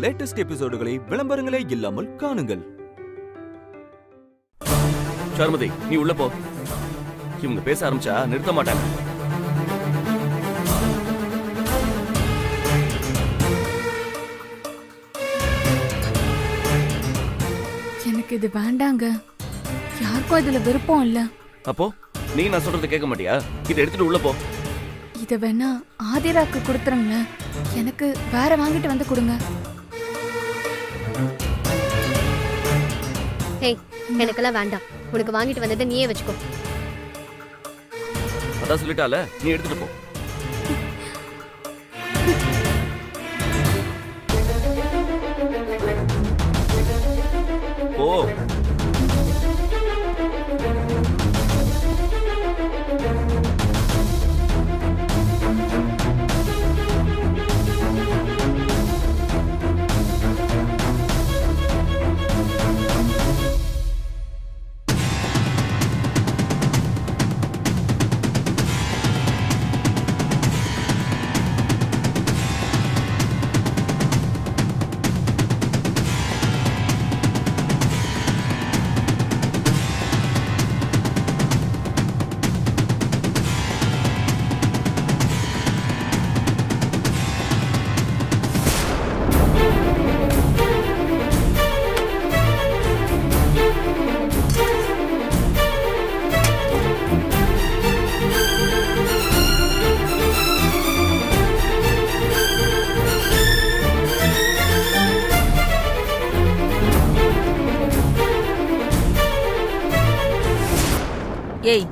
Latest எபிசோடுகளை விளம்பரங்களே இல்லாமல் காணுங்கள். சாருமதி, நீ உள்ள போ. இவங்க பேச ஆரம்பிச்சா நிறுத்த மாட்டாங்க. எனக்கு இது வேண்டாங்க. யாருக்கும் இதுல விருப்பம் இல்ல. அப்போ நீ நான் சொல்றதை கேட்க மாட்டியா? இதை எடுத்துட்டு உள்ள போ. இத வேணா ஆதிராக்கு கொடுத்துருங்க. எனக்கு வேற வாங்கிட்டு வந்து கொடுங்க. ஏய், எனக்கெல்லாம் வேண்டாம். உனக்கு வாங்கிட்டு வந்ததை நீயே வச்சுக்கோ. அதான் சொல்லிட்டால, நீ எடுத்துட்டு போ. போ. ஏய்,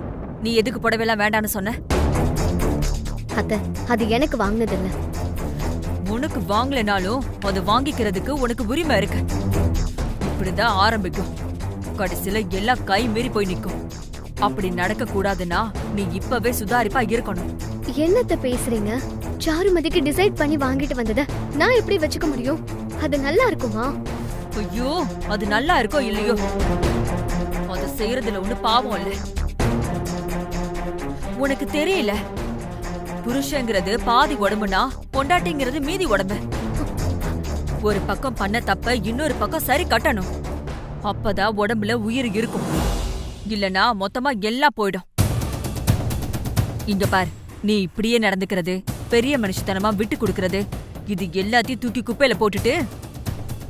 நீ எதுக்கு புடவைலாம் வேண்டான்னு சொன்ன? அத்தை, அது எனக்கு வாங்கினது இல்ல. உனக்கு வாங்கலனாலும் அது வாங்கிக்கிறதுக்கு உனக்கு உரிமை இருக்கு. இப்படிதான் ஆரம்பிக்கும். கடைசியில எல்லாம் கை மீறி போய் நிக்கும். அப்படி நடக்க கூடாதுன்னா நீ இப்பவே சுதாரிப்பா இருக்கணும். என்னத்த பேசுறீங்க? சாருமதிக்கு டிசைட் பண்ணி வாங்கிட்டு வந்தத நான் எப்படி வச்சுக்க முடியும்? அது நல்லா இருக்குமா? ஐயோ, அது நல்லா இருக்கோ இல்லையோ, அத செய்யறதுல ஒண்ணு பாவம் இல்ல. உனக்கு தெரியல, புருஷங்கிறது பாதி உடம்புனா பொண்டாட்டிங்கிறது மீதி உடம்பு. ஒரு பக்கம் பண்ண தப்ப இன்னொரு பக்கம் சரி கட்டணும். அப்பதான் உடம்புல உயிர் இருக்கும். இல்லனா மொத்தமா எல்லாம் போயிடும். இங்க பார், நீ இப்படியே நடந்துக்கிறது, பெரிய மனுஷத்தனமா விட்டு கொடுக்கறது, இது எல்லாத்தையும் தூக்கி குப்பையில போட்டுட்டு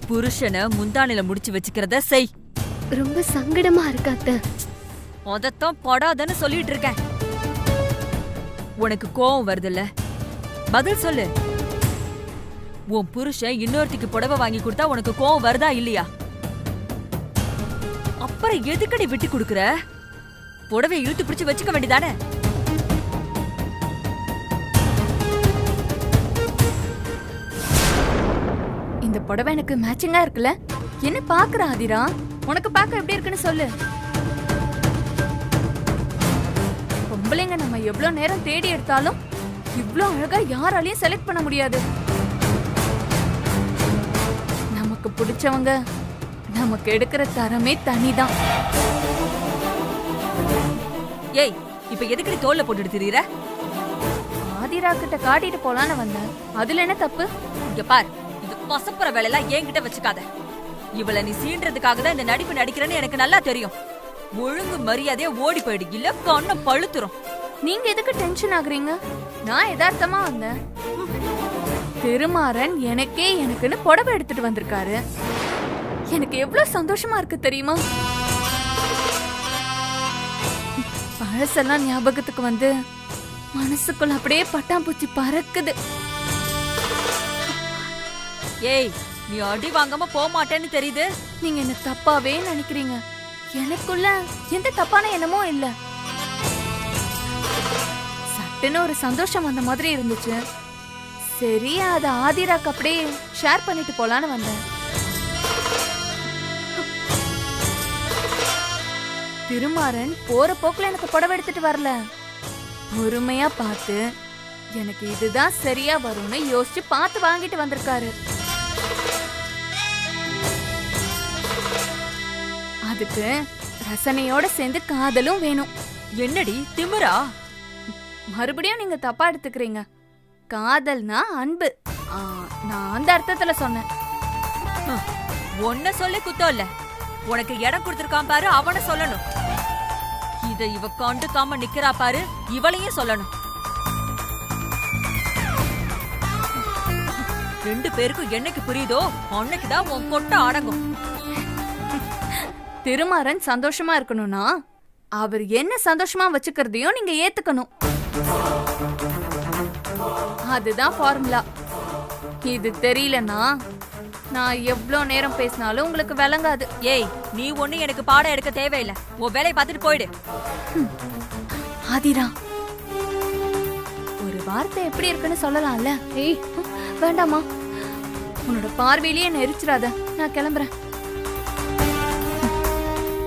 புருஷனை முந்தானில முடிச்சு வச்சுக்கிறத செய். ரொம்ப சங்கடமா இருக்கு அத்தை. அதத்தான் படாதன்னு சொல்லிட்டு இருக்கேன். உனக்கு கோவம் வருதுல்ல, பதில் சொல்லு. உன் புருஷன் இன்னொருத்திக்கு புடவை வாங்கி கொடுத்தா உனக்கு கோவம் வருதா இல்லையா? அப்புறம் எதுக்கடி விட்டு கொடுக்கற? புடவை இழுத்து பிடிச்சு வச்சுக்க வேண்டியதானே? இந்த புடவை எனக்கு மேட்சிங்கா இருக்குல்ல? என்ன பாக்குற ஆதிரா? உனக்கு பார்க்க எப்படி இருக்குன்னு சொல்லு. பொம்பளைங்க நம்ம எவ்வளவு நேரம் தேடி எடுத்தாலும் இவ்ளோ அழகா யாராலையும் செலக்ட் பண்ண முடியாது. நமக்கு பிடிச்சவங்க நமக்கு எடுக்கிற தரமே தனிதான். ஏய், இப்ப எதுக்கடி தோல்ல போட்டுட்டு திரியற? ஆதிரா கிட்ட காட்டிட்டு போலான்னு வந்தேன். அதுல என்ன தப்பு? இங்க பார், இது பசப்புற வேலையெல்லாம் என்கிட்ட வச்சுக்காத. இவளை நீ சீன்றதுக்காக தான் இந்த நடிப்பு நடிக்கிறேன்னு எனக்கு நல்லா தெரியும். ஒழுங்கு மரியாதையா ஓடி போயிடு, இல்ல கண்ணம் பழுத்துரும். நீங்க எதுக்கு டென்ஷன் ஆகுறீங்க? நான் யதார்த்தமா வந்தேன். திருமாறன் எனக்குன்னு புடவை எடுத்துட்டு வந்திருக்காரு. எனக்கு எவ்வளவு சந்தோஷமா இருக்கு தெரியுமா? பழசெல்லாம் ஞாபகத்துக்கு வந்து மனசுக்குள்ள அப்படியே பட்டாம்பூச்சி பறக்குது. ஏய், நீ அடி வாங்காம போக மாட்டேன்னு தெரியுது. நீங்க என்ன தப்பாவே நினைக்கிறீங்க. எனக்குள்ள எந்த தப்பான எண்ணமோ இல்ல. சட்டுன்னு ஒரு சந்தோஷம் வந்த மாதிரி இருந்துச்சு. சரி, அத ஆதிராக்கு அப்படியே ஷேர் பண்ணிட்டு போலான்னு வந்தேன். திருமாறன் போற போக்குல எனக்கு புடவை எடுத்துட்டு வரல. பொறுமையா பார்த்து எனக்கு இதுதான் சரியா வரும்னு யோசிச்சு பார்த்து வாங்கிட்டு வந்திருக்காரு. அதுக்கு ரசனையோட சேர்ந்து காதலும் வேணும். என்னடி திமிரா? மறுபடியும் நீங்க தப்பா எடுத்துக்கிறீங்க. காதல்னா அன்பு. நான் அந்த அர்த்தத்துல சொன்னேன். ஒன்ன சொல்லி குத்தம் இல்ல, உனக்கு இடம் கொடுத்திருக்கான் பாரு அவன சொல்லணும். இத இவ கண்டுக்காம நிக்கிறா பாரு, இவளையும் சொல்லணும். ரெண்டு பேருக்கும் என்னைக்கு புரியுதோ அன்னைக்குதான் உன் கொட்ட அடங்கும். திருமாறன் சந்தோஷமா இருக்கணும்னா அவர் என்ன சந்தோஷமா வச்சுக்கிறதையும் நீங்க ஏத்துக்கணும். அதுதான் ஃபார்முலா. இது தெரியலனா நான் எவ்ளோ நேரம் பேசினாலும் உங்களுக்கு விளங்காது. ஏய், நீ ஒண்ணு எனக்கு பாடம் எடுக்க தேவையில்லை, உன் வேலையை பார்த்துட்டு போயிடு. ஆதிரா, ஒரு வார்த்தை எப்படி இருக்குன்னு சொல்லலாம்ல? ஏய் வேண்டாமா, உன்னோட பார்வையிலேயே என்ன எரிச்சிடாத. நான் கிளம்புறேன்.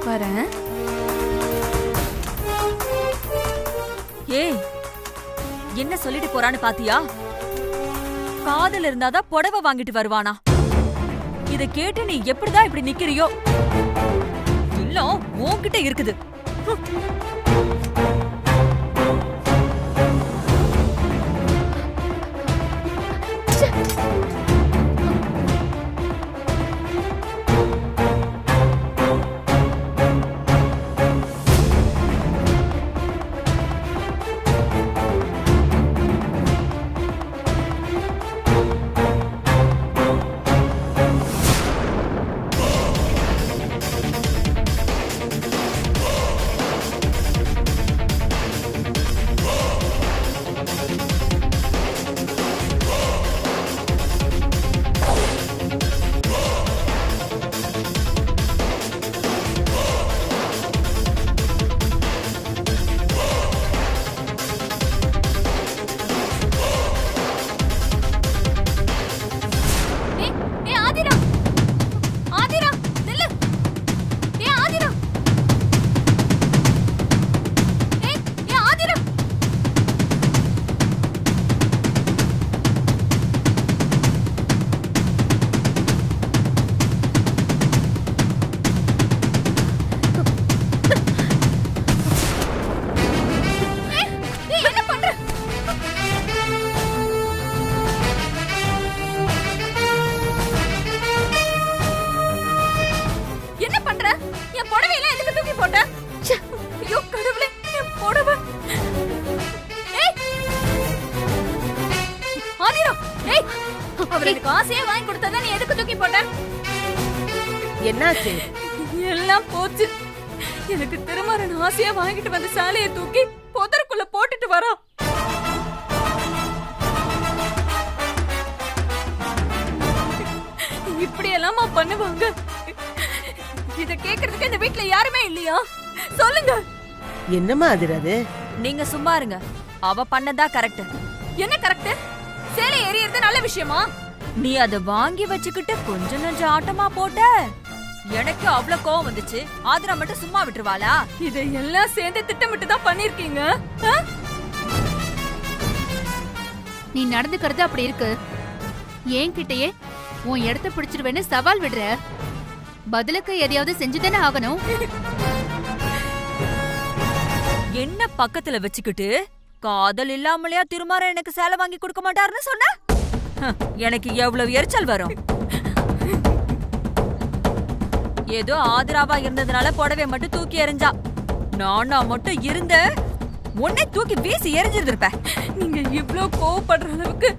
வரேன். ஏய், என்ன சொல்லிட்டு போறான்னு பாத்தியா? காதல் இருந்தாதான் புடவை வாங்கிட்டு வருவானா? இத கேட்டு நீ எப்படிதான் இப்படி நிக்கிறியோ? இல்ல உன்கிட்ட இருக்குது. காசையே வாங்கி கொடுத்தா நீ எதுக்கு தூக்கி போட்ட? என்னாச்சு? எல்லாம் போச்சு. எனக்கு திருமாறன் ஆசையா வாங்கிட்டு வந்த சாலையை தூக்கி புதருக்குள்ள போட்டுட்டு வரா. இப்படி எல்லாமா பண்ணுவாங்க? இத கேக்குறதுக்கு இந்த வீட்ல யாருமே இல்லையா? சொல்லுங்க. என்னமா அது? நீங்க சும்மா இருங்க. அவ பண்ணதா கரெக்ட். என்ன கரெக்ட்? சேலை எரியறது நல்ல விஷயமா? நீ அத வாங்கி வச்சுக்கிட்டு கொஞ்சம் நஞ்ச ஆட்டமா போட்ட. எனக்கு அவ்வளவு கோவம் வந்துச்சு. ஆதிரா மட்டும் சும்மா விட்டுருவாளா? இதை எல்லாம் சேர்ந்து திட்டமிட்டு தான் பண்ணிருக்கீங்க. நீ நடந்துக்கிறது அப்படி இருக்கு. என்கிட்டயே உன் இடத்த பிடிச்சிருவேன்னு சவால் விடுற. பதிலுக்கு எதையாவது செஞ்சுதானே ஆகணும். என்ன பக்கத்துல வச்சுக்கிட்டு காதல் இல்லாமலையா திருமாறன் எனக்கு சேலை வாங்கி கொடுக்க மாட்டாருன்னு சொன்ன? எனக்கு எவ்வளவு எரிச்சல் வரும். ஏதோ ஆதிராவா இருந்ததுனால புடவை மட்டும் தூக்கி எறிஞ்சா. நானா மட்டும் இருந்த உன்னை தூக்கி வீசி எரிஞ்சிருப்ப. நீங்க இவ்ளோ கோவப்படுற அளவுக்கு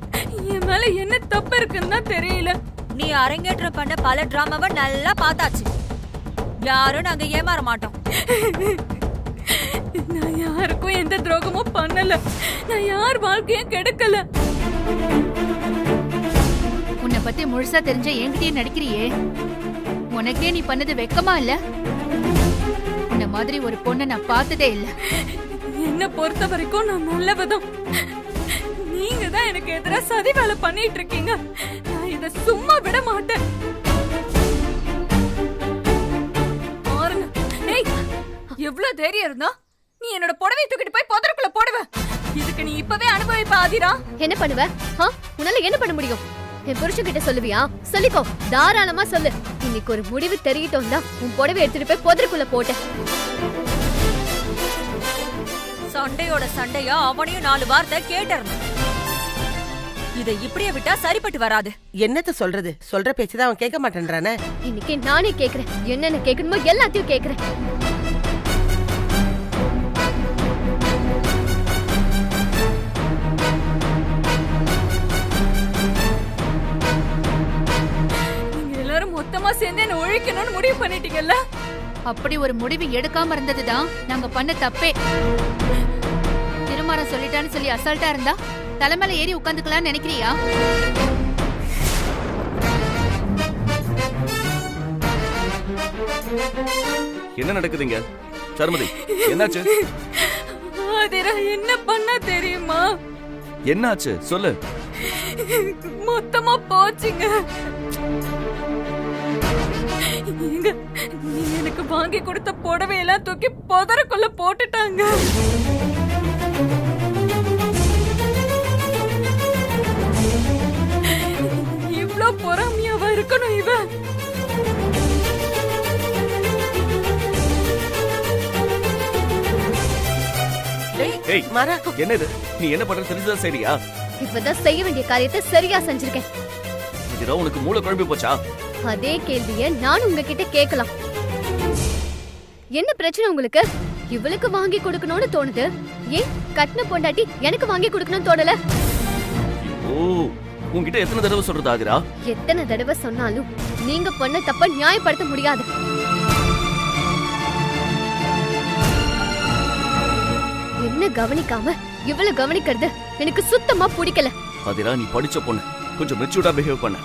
என் மேல என்ன தப்பு இருக்குன்னு தெரியல. நீ அரங்கேற்றம் பண்ண பல டிராமாவை நல்லா பார்த்தாச்சு. யாரும் நாங்க ஏமாற மாட்டோம். நான் யாருக்கும் எந்த துரோகமும் பண்ணல. நான் யார் வாழ்க்கையும் கெடுக்கல. உன்னை பத்தி முழுசா தெரிஞ்ச என்கிட்டயே நடிக்கிறியே. உனக்கே நீ பண்ணது வெக்கமா இல்ல? உன்ன மாதிரி ஒரு பொண்ணை நான் பார்த்ததே இல்ல. என்ன பொறுத்த வரைக்கும் நான் நல்லவதான். நீங்க தான் எனக்கு எதிரா சதி வேலை பண்ணிட்டு இருக்கீங்க. நான் இத சும்மா விட மாட்டேன். பாருங்க. ஏய், எவ்வளவு தைரியம் இருந்தா நீ என்னோட புடவை தூக்கிட்டு போய் புதருக்குள்ள போடுவ. இதுக்கு நீ இப்பவே அனுபவிப்ப ஆதிரா. என்ன பண்ணுவ? உன்னால என்ன பண்ண முடியும்? என் புருஷன் கிட்ட சொல்லுவியா? சொல்லிக்கோ, தாராளமா சொல்லு. இன்னைக்கு ஒரு முடிவு தெரியட்டும் தான் உன் புடவை எடுத்துட்டு போய் புதருக்குள்ள போட்டேன். சண்டையோட சண்டையா அவனையும் 4 வார்த்தை கேட்டறணும். இதை இப்படியே விட்டா சரிப்பட்டு வராது. என்னத்த சொல்றது? சொல்ற பேச்சுதான் அவன் கேட்க மாட்டேன்றானே. இன்னைக்கு நானே கேக்குறேன். என்னென்ன கேட்கணுமோ எல்லாத்தையும் கேக்குறேன். நீங்க எல்லாரும் மொத்தமா சேர்ந்து என்ன ஒழிக்கணும்னு முடிவு பண்ணிட்டீங்கல்ல? அப்படி ஒரு முடிவு எடுக்காம இருந்ததுதான் நாங்க பண்ண தப்பே. திருமாறன் சொல்லிட்டான்னு சொல்லி அசால்ட்டா இருந்தா தலைமையில ஏறி உட்காந்துக்கலாம்னு நினைக்கிறியா? என்ன நடக்குதுங்க? சர்மதி, என்னாச்சு? ஆதிரா என்ன பண்ண தெரியுமா? என்னாச்சு சொல்லு. மொத்தமா போச்சுங்க. நீங்க எனக்கு வாங்கி கொடுத்த புடவையெல்லாம் தூக்கி புதருக்குள்ள போட்டுட்டாங்க. இவ்ளோ பொறாமையாவா இருக்கணும் இவ? ஏய், மாறா, என்னது? நீ என்ன பண்ற தெரிஞ்சதா சரியா? இப்பதான் செய்ய வேண்டிய காரியத்தை சரியா செஞ்சிருக்கேன். இதுல உனக்கு மூளை குழம்பி போச்சா? அதே கேள்விய நான் உங்ககிட்ட கேட்கலாம். என்ன பிரச்சனை உங்களுக்கு? இவளுக்கு வாங்கி கொடுக்கணும்னு தோணுது. ஏன் கட்டின பொண்டாட்டி எனக்கு வாங்கி கொடுக்கணும்னு தோணல? ஓ, உன்கிட்ட எத்தனை தடவை சொல்றது ஆதிரா? எத்தனை தடவை சொன்னாலும் நீங்க பண்ண தப்ப நியாயப்படுத்த முடியாது. என்ன கவனிக்காம இவ்வளவு கவனிக்கிறது எனக்கு சுத்தமா பிடிக்கல. ஆதிரா, நீ படிச்ச பொண்ணு, கொஞ்சம் மெச்சூர்டா பிஹேவ் பண்ண.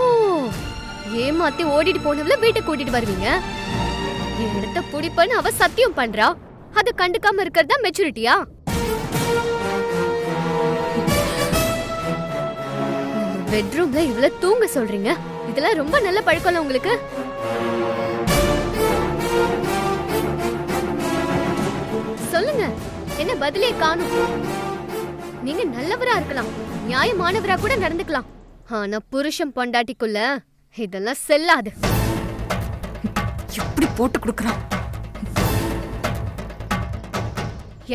ஓ, ஏமாத்தி ஓடிட்டு போனவள வீட்டை கூட்டிட்டு வருவீங்க. எடுத்த புடிப்பன்னு அவ சத்தியம் பண்றா. அத கண்டுக்காம இருக்கறதா மெச்சூரிட்டியா? பெட்ரூம்ல இவ்வளவு தூங்க சொல்றீங்க. இதெல்லாம் ரொம்ப நல்ல பழக்கம் உங்களுக்கு. சொல்லுங்க, என்ன பதிலே காணும்? நீங்க நல்லவரா இருக்கலாம், நியாயமானவரா கூட நடந்துக்கலாம். ஆனா புருஷன் பொண்டாட்டிக்குள்ள இதெல்லாம் செல்லாது. எப்படி போட்டு கொடுக்கறான்?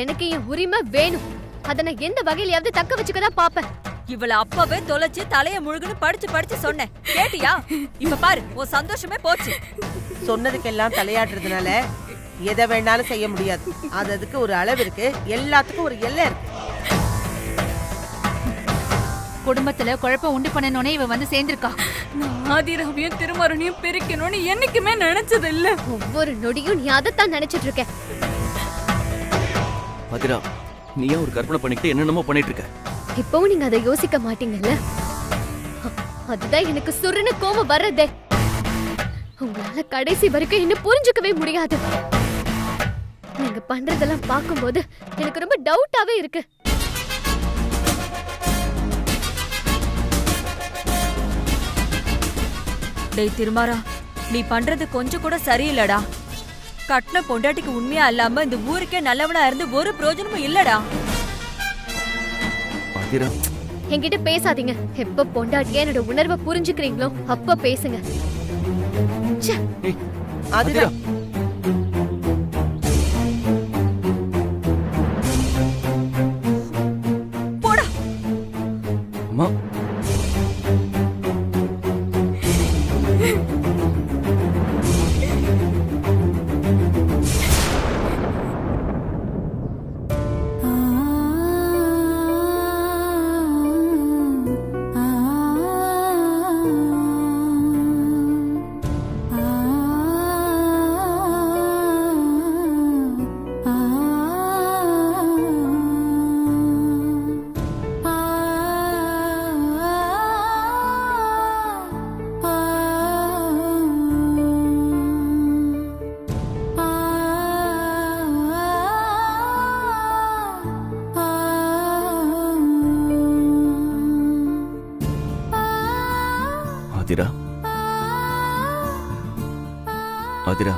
எனக்கு என் உரிமை வேணும். அத நான் எந்த வகையிலயாவது தக்க வச்சுக்கதான் பாப்பேன். இவள அப்பவே தொலைச்சு தலைய முழுகுன்னு படிச்சு படிச்சு சொன்னேன். கேட்டியா? இப்ப பாரு, உன் சந்தோஷமே போச்சு. சொன்னதுக்கெல்லாம் தலையாடுறதுனால எதை வேணாலும் செய்ய முடியாது. அதுக்கு ஒரு அளவு இருக்கு, எல்லாத்துக்கும் ஒரு எல்லை இருக்கு. குடும்பத்துல குழப்பம் உண்டு பண்ணனோனே இவ வந்து சேர்ந்திருக்கா. நான் ஆதிராவையும் திருமாறனையும் பிரிக்கணும்னு என்னைக்குமே நினைச்சது இல்ல. ஒவ்வொரு நொடியும் நீ அதைத்தான் நினைச்சிட்டு இருக்க. ஆதிரா, நீ ஏன் ஒரு கற்பனை பண்ணிக்கிட்டு என்னென்னமோ பண்ணிட்டு இருக்க? இப்பவும் நீங்க அதை யோசிக்க மாட்டீங்கல்ல? அதுதான் எனக்கு சுருன்னு கோவம் வர்றதே. உங்களால கடைசி வரைக்கும் என்ன புரிஞ்சுக்கவே முடியாது. நீங்க பண்றதெல்லாம் பார்க்கும்போது எனக்கு ரொம்ப டவுட்டாவே இருக்கு. டேய் திருமாறா, நீ பண்றது கொஞ்சம் கூட சரியில்லடா. கட்டின பொண்டாட்டிக்கு உண்மையா இல்லாம இந்த ஊருக்கே நல்லவனா இருந்து ஒரு பிரயோஜனமும் இல்லடா. ஆதிரா, என்கிட்ட பேசாதீங்க. எப்ப பொண்டாட்டியா என்னோட உணர்வை புரிஞ்சுக்கிறீங்களோ அப்ப பேசுங்க. ச்சே. ஏய், அதுதான் போடா. அம்மா, ஆதிரா, ஆதிரா,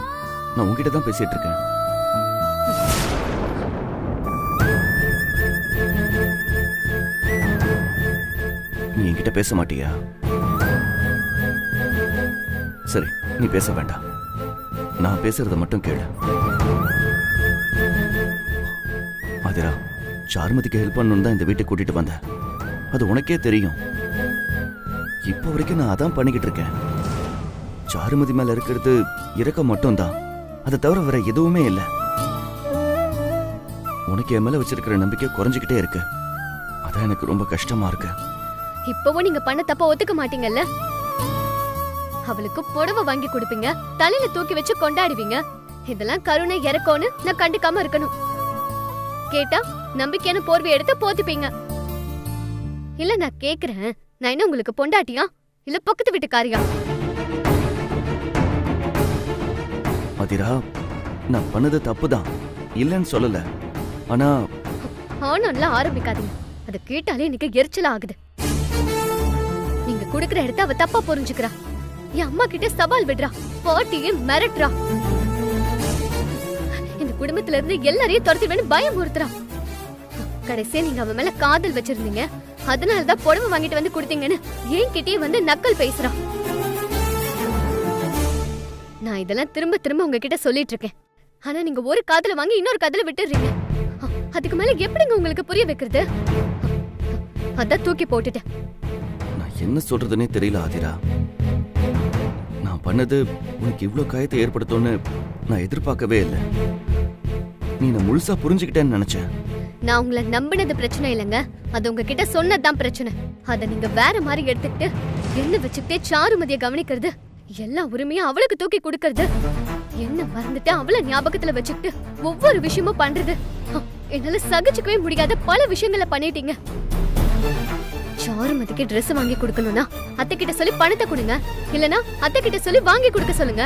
நான் உன்கிட்ட தான் பேசிட்டு இருக்கேன். நீ என்கிட்ட பேச மாட்டியா? சரி, நீ பேச வேண்டாம். நான் பேசுறத மட்டும் கேளு. ஆதிரா, சாருமதிக்கு ஹெல்ப் பண்ணணும் தான் இந்த வீட்டை கூட்டிட்டு வந்தேன். அது உனக்கே தெரியும். இப்போ வரைக்கும் நான் அதான் பண்ணிக்கிட்டு இருக்கேன். சாருமதி மேல இருக்கிறது இரக்கம் மட்டும்தான், அதை தவிர வேற எதுவுமே இல்லை. உனக்கு என் மேல வச்சிருக்கிற நம்பிக்கை குறைஞ்சுக்கிட்டே இருக்கு. அதான் எனக்கு ரொம்ப கஷ்டமா இருக்கு. இப்பவும் நீங்க பண்ண தப்ப ஒத்துக்க மாட்டீங்கல்ல? அவளுக்கு புடவை வாங்கி கொடுப்பீங்க, தலையில தூக்கி வச்சு கொண்டாடுவீங்க. இதெல்லாம் கருணை இறக்கோன்னு நான் கண்டுக்காம இருக்கணும். கேட்டா நம்பிக்கையான போர்வை எடுத்து போத்துப்பீங்க. இல்ல நான் கேக்குறேன், நான் என்ன உங்களுக்கு பொண்டாட்டியா இல்ல பக்கத்து வீட்டுக்காரியா? அதிரா, நான் பண்ணது தப்புதான், இல்லைன்னு சொல்லல. ஆனா ஆனால ஆரம்பிக்காதீங்க. அதை கேட்டாலே எனக்கு எரிச்சல் ஆகுது. நீங்க குடுக்கற இடத்த அவ தப்பா புரிஞ்சுக்கிறா. என் அம்மா கிட்ட சவால் விடுறா, பாட்டியை மிரட்டுறா. இந்த குடும்பத்துல இருந்து எல்லாரையும் துரத்திடுவேன்னு பயமுறுத்துறா. கடைசியா நீங்க அவன் மேல காதல் வச்சிருந்தீங்க, அதனாலதான் புடவை வாங்கிட்டு வந்து கொடுத்தீங்கன்னு என்கிட்டயே வந்து நக்கல் பேசுறா. நான் இதெல்லாம் திரும்ப திரும்ப உங்ககிட்ட சொல்லிட்டு இருக்கேன். ஆனா நீங்க ஒரு காதல வாங்கி இன்னொரு காதல விட்டுறீங்க. அதுக்கு மேல எப்படிங்க உங்களுக்கு புரிய வைக்கிறது? அதான் தூக்கி போட்டுட்டேன். நான் என்ன சொல்றதுன்னே தெரியல ஆதிரா. நான் பண்ணது உனக்கு இவ்வளவு காயத்தை ஏற்படுத்தும்னு நான் எதிர்பார்க்கவே இல்லை. நீ நான் முழுசா புரிஞ்சுக்கிட்டேன்னு நினைச்சேன். நான் உங்களை நம்பினது பிரச்சனை இல்லைங்க, அது உங்ககிட்ட சொன்னதுதான் பிரச்சனை. அதை நீங்க வேற மாதிரி எடுத்துக்கிட்டு என்ன வச்சுக்கிட்டே சாருமதியை கவனிக்கிறது, எல்லா உரிமையும் அவளுக்கு தூக்கி கொடுக்கறது, என்ன மறந்துட்டு அவளை ஞாபகத்துல வச்சுக்கிட்டு ஒவ்வொரு விஷயமும் பண்றது, என்னால சகிச்சுக்கவே முடியாத பல விஷயங்களை பண்ணிட்டீங்க. சாருமதிக்கு Dress வாங்கி கொடுக்கணும்னா அத்தை கிட்ட சொல்லி பணத்தை கொடுங்க, இல்லனா அத்தை கிட்ட சொல்லி வாங்கி கொடுக்க சொல்லுங்க.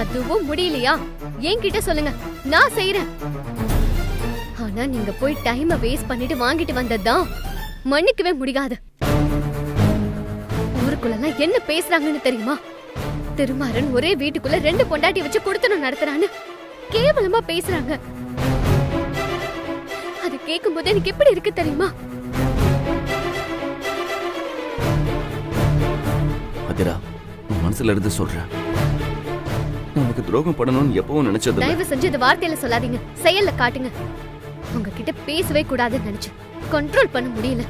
அதுவும் முடியலையா என்கிட்ட சொல்லுங்க, நான் செய்யறேன். ஆனா நீங்க போய் டைமை வேஸ்ட் பண்ணிட்டு வாங்கிட்டு வந்ததுதான் மன்னிக்கவே முடியாது. ஊருக்குள்ள என்ன பேசுறாங்கன்னு தெரியுமா? திருமாறன் ஒரே வீட்டுக்குள்ள 2 பொண்டாட்டி வச்சு குடுத்தனம் நடத்துறான்னு கேவலமா பேசுறாங்க. அது கேட்கும் போது எனக்கு எப்படி இருக்கு தெரியுமா? அதிரா, உன் மனசுல இருந்து சொல்றேன். நான் உனக்கு துரோகம் பண்ணணும்னு எப்பவும் நினைச்சது. தயவு செஞ்சு இந்த வார்த்தையில சொல்லாதீங்க, செயல்ல காட்டுங்க. உங்ககிட்ட பேசவே கூடாதுன்னு நினைச்சு கண்ட்ரோல் பண்ண முடியல.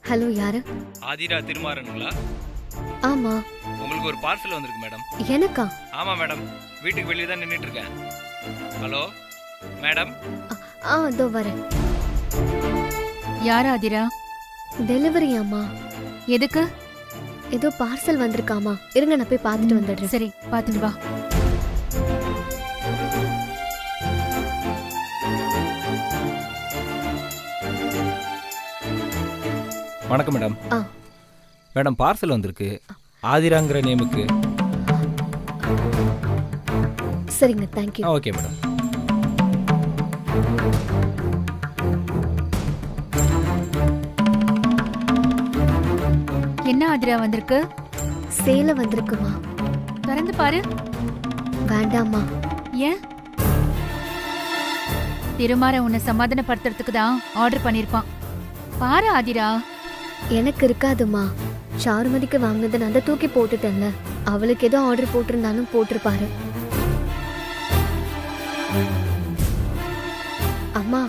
ஹலோ, யாரு? ஆதிரா திருமாறனுங்களா? ஆமா. உங்களுக்கு ஒரு பார்சல் வந்திருக்கு மேடம். எனக்கா? ஆமா மேடம், வீட்டுக்கு வெளியே தான் நின்னுட்டு இருக்கேன். Hello madam. இதோ வரேன். யாரா ஆதிரா? டெலிவரி அம்மா. எதுக்கு? ஏதோ பார்சல் வந்திருக்காமா, இருங்க நான் போய் பார்த்துட்டு வந்துடுறேன். சரி, பார்த்துட்டு வா. வணக்கம் மேடம். மேடம், பார்சல் வந்திருக்கு ஆதிராங்கிற நேமுக்கு. சரிங்க, தேங்க்யூ. Okay madam. என்ன ஆதிரா வந்திருக்கு? சேலை வந்திருக்குமா? திறந்து பாரு. வேண்டாமா. ஏன்? திருமாற உன்னை சமாதானப்படுத்துறதுக்கு தான் ஆர்டர் பண்ணிருப்பான். பாரு ஆதிரா. எனக்கு இருக்காதுமா. சாருமதிக்கு வாங்கினதை நான் தான் தூக்கி போட்டுட்டேன்ல. அவளுக்கு ஏதோ ஆர்டர் போட்டிருந்தாலும் போட்டிருப்பாரு. அம்மா,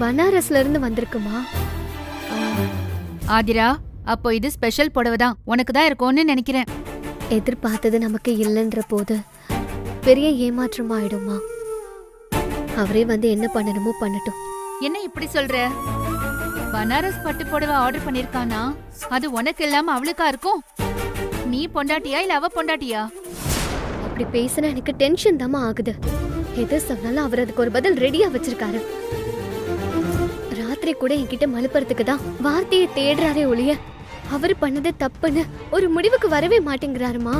பனாரஸ்ல இருந்து வந்திருக்குமா? ஆதிரா, அப்போ இது ஸ்பெஷல் புடவை தான், உனக்கு தான் இருக்கும்னு நினைக்கிறேன். எதிர்பார்த்தது நமக்கு இல்லைன்ற போது பெரிய ஏமாற்றம் ஆயிடுமா? அவரே வந்து என்ன பண்ணணுமோ பண்ணட்டும். என்ன இப்படி சொல்ற? பனாரஸ் பட்டு புடவை ஆர்டர் பண்ணிருக்கானா? அது உனக்கு இல்லாம அவளுக்கா இருக்கும்? நீ பொண்டாட்டியா இல்ல அவ பொண்டாட்டியா? அப்படி பேசினா எனக்கு டென்ஷன் தாமா ஆகுது. எது சொன்னாலும் அவர் அதுக்கு ஒரு பதில் ரெடியா வச்சிருக்காரு. ராத்திரி கூட என்கிட்ட மலுப்புறதுக்கு தான் வார்த்தையை தேடுறாரே ஒழிய அவர் பண்ணது தப்புன்னு ஒரு முடிவுக்கு வரவே மாட்டேங்கிறாருமா.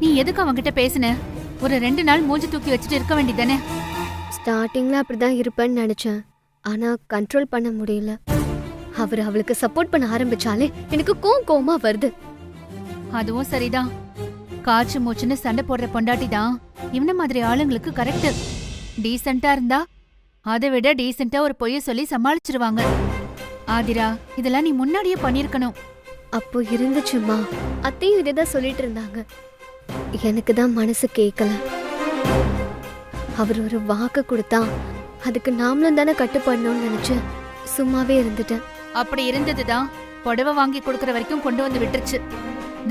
நீ எதுக்கு அவங்கிட்ட பேசுன? ஒரு 2 நாள் மூஞ்சி தூக்கி வச்சுட்டு இருக்க வேண்டியதானே? ஸ்டார்டிங்ல அப்படிதான் இருப்பேன்னு நினைச்சேன். ஆனா கண்ட்ரோல் பண்ண முடியல. அவர் அவளுக்கு சப்போர்ட் பண்ண ஆரம்பிச்சாலே எனக்கு கோவமா வருது. அதுவும் சரிதான். காய்ச்சி மூச்சுன்னு சண்டை போடுற பொண்டாட்டி தான் இவன மாதிரி ஆளுங்களுக்கு கரெக்ட். டீசெண்டா இருந்தா அதை விட டீசெண்டா ஒரு பொய்ய சொல்லி சமாளிச்சிருவாங்க. ஆதிரா, இதெல்லாம் நீ முன்னாடியே பண்ணிருக்கணும். அப்போ இருந்துச்சுமா. அத்தையும் இதேதான் சொல்லிட்டு இருந்தாங்க. எனக்கு தான் மனசு கேட்கல. அவர் ஒரு வாக்கு கொடுத்தா அதுக்கு நாமளும் தானே கட்டுப்படணும்னு நினைச்சு சும்மாவே இருந்துட்டேன். அப்படி இருந்ததுதான் புடவை வாங்கி கொடுக்கற வரைக்கும் கொண்டு வந்து விட்டுருச்சு.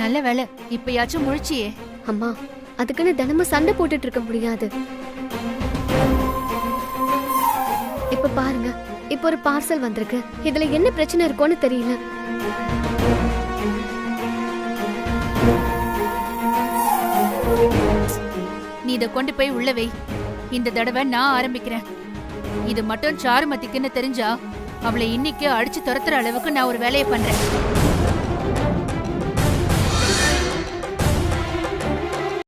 நல்ல வேலை, இப்பயாச்சும் முழிச்சியே. அம்மா, அதுக்குன்னு தினமும் சண்டை போட்டுட்டு இருக்க முடியாது. இப்ப பாருங்க, இப்ப ஒரு பார்சல் வந்திருக்கு. இதுல என்ன பிரச்சனை இருக்கும்னு தெரியல. நீ இத கொண்டு போய் உள்ள வை. இந்த தடவை நான் ஆரம்பிக்கிறேன். இது மட்டும் சாருமதிக்குன்னு தெரிஞ்சா அவளை இன்னைக்கு அடிச்சு துரத்துற அளவுக்கு நான் ஒரு வேலையை பண்றேன்.